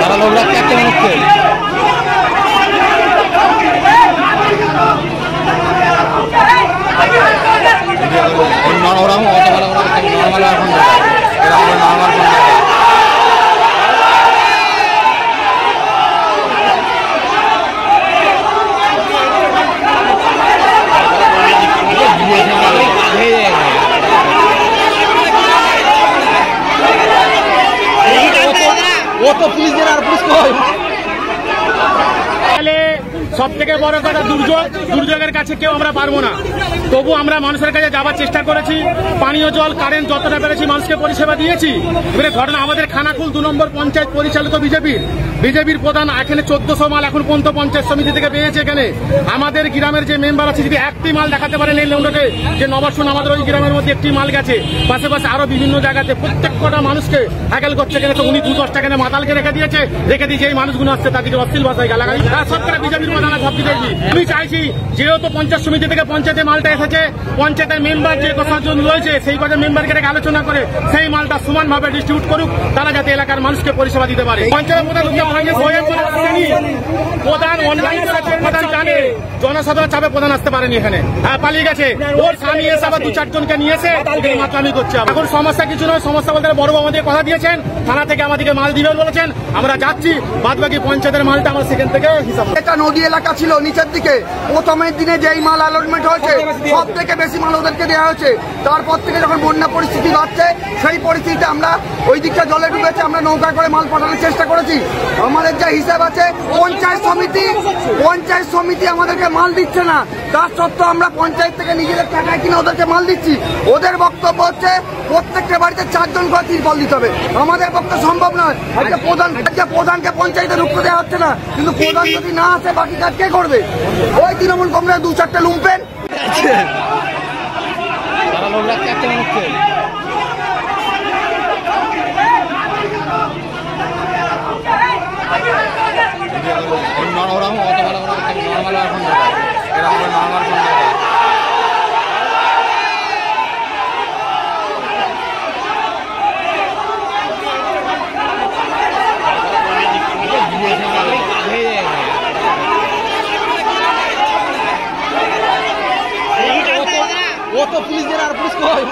তারা লোকরা ক্যাপ্টেন হচ্ছে ওরা অত ভালো নর্মাল এখন নর্মাল ও তো পুলিশদের আর পুলিশ কই সব থেকে বড় কথা দুর্যোগের কাছে কেউ আমরা পারবো না। তবু আমরা মানুষের কাছে যাওয়ার চেষ্টা করেছি, পানীয় জল কারেন্ট যতটা পেরেছি মানুষকে পরিষেবা দিয়েছি। এবারে ঘটনা আমাদের খানাকুল 2 নম্বর পঞ্চায়েত পরিচালিত বিজেপির প্রধান এখানে 1400 মাল এখন পর্যন্ত পঞ্চায়েত সমিতি থেকে পেয়েছে। এখানে আমাদের গ্রামের যে মেম্বার আছে যদি একটি মাল দেখাতে পারেন এই লোকটাকে যে নবাসন আমাদের ওই গ্রামের মধ্যে একটি মাল গেছে, পাশাপাশি আরো বিভিন্ন জায়গাতে প্রত্যেক কটা মানুষকে হ্যাকেল করছে। কেন উনি 2-10 টাকা মাতালকে রেখে দিয়েছে এই মানুষগুলো আসছে তাদেরকে অশ্লীল ভাষায় গালাগালি। সরকার বিজেপির প্রধান সব কিছু আমি চাইছি যেহেতু পঞ্চায়েত সমিতি থেকে পঞ্চায়েতে মালটা এসেছে, পঞ্চায়েতের মেম্বার যে কতজন রয়েছে সেই কটা মেম্বারকে রেখে আলোচনা করে সেই মালটা সমানভাবে ডিস্ট্রিবিউট করুক, তারা যাতে এলাকার মানুষকে পরিষেবা দিতে পারে। পঞ্চায়েত প্রধান অনলাইন প্রধান জানে জনসাধারণ চাপে প্রধান আসতে পারেনি, এখানে পালিয়ে গেছে। ওর স্বামী এসে আবার 2-4 জনকে নিয়ে এসে মাতলামি করছে। এখন সমস্যা কিছু নয়, সমস্যা বলতে বড় আমাদের কথা দিয়েছেন, থানা থেকে আমাদেরকে মাল দিবেন বলেছেন, আমরা যাচ্ছি। বাদ বাকি পঞ্চায়েতের মালটা আমরা সেখান থেকে হিসাব। এটা নদী এলাকা ছিল নিচের দিকে, প্রথমের দিনে যেই মাল অ্যালটমেন্ট হয়েছে সব থেকে বেশি মাল ওদেরকে দেওয়া হয়েছে। তারপর থেকে যখন বন্যা পরিস্থিতি বাড়ছে সেই পরিস্থিতিতে আমরা ওই দিকটা জলে ডুবেছে, আমরা নৌকা করে মাল পাঠানোর চেষ্টা করেছি। আমাদের যা হিসাব আছে পঞ্চায়েত সমিতি আমাদেরকে মাল দিচ্ছে না, তার সত্ত্বেও আমরা পঞ্চায়েত থেকে নিজেদের টাকায় কিনে ওদেরকে মাল দিচ্ছি। ওদের বক্তব্য হচ্ছে প্রত্যেকটা বাড়িতে 4 জন করে তিরপল দিতে হবে। আমাদের পক্ষে সম্ভব নয়। প্রধানকে পঞ্চায়েতে ঢুকতে দেওয়া হচ্ছে না, কিন্তু প্রধান যদি না আসে বাকি কাজ কে করবে? ওই তৃণমূল কংগ্রেস 2-4টে লুম্পেন তারা লোকরা ক্যাপ্টেন হচ্ছে ওরা অত ভালো নর্মাল এখন নর্মাল ও তো পুলিশদের আর পুলিশ কই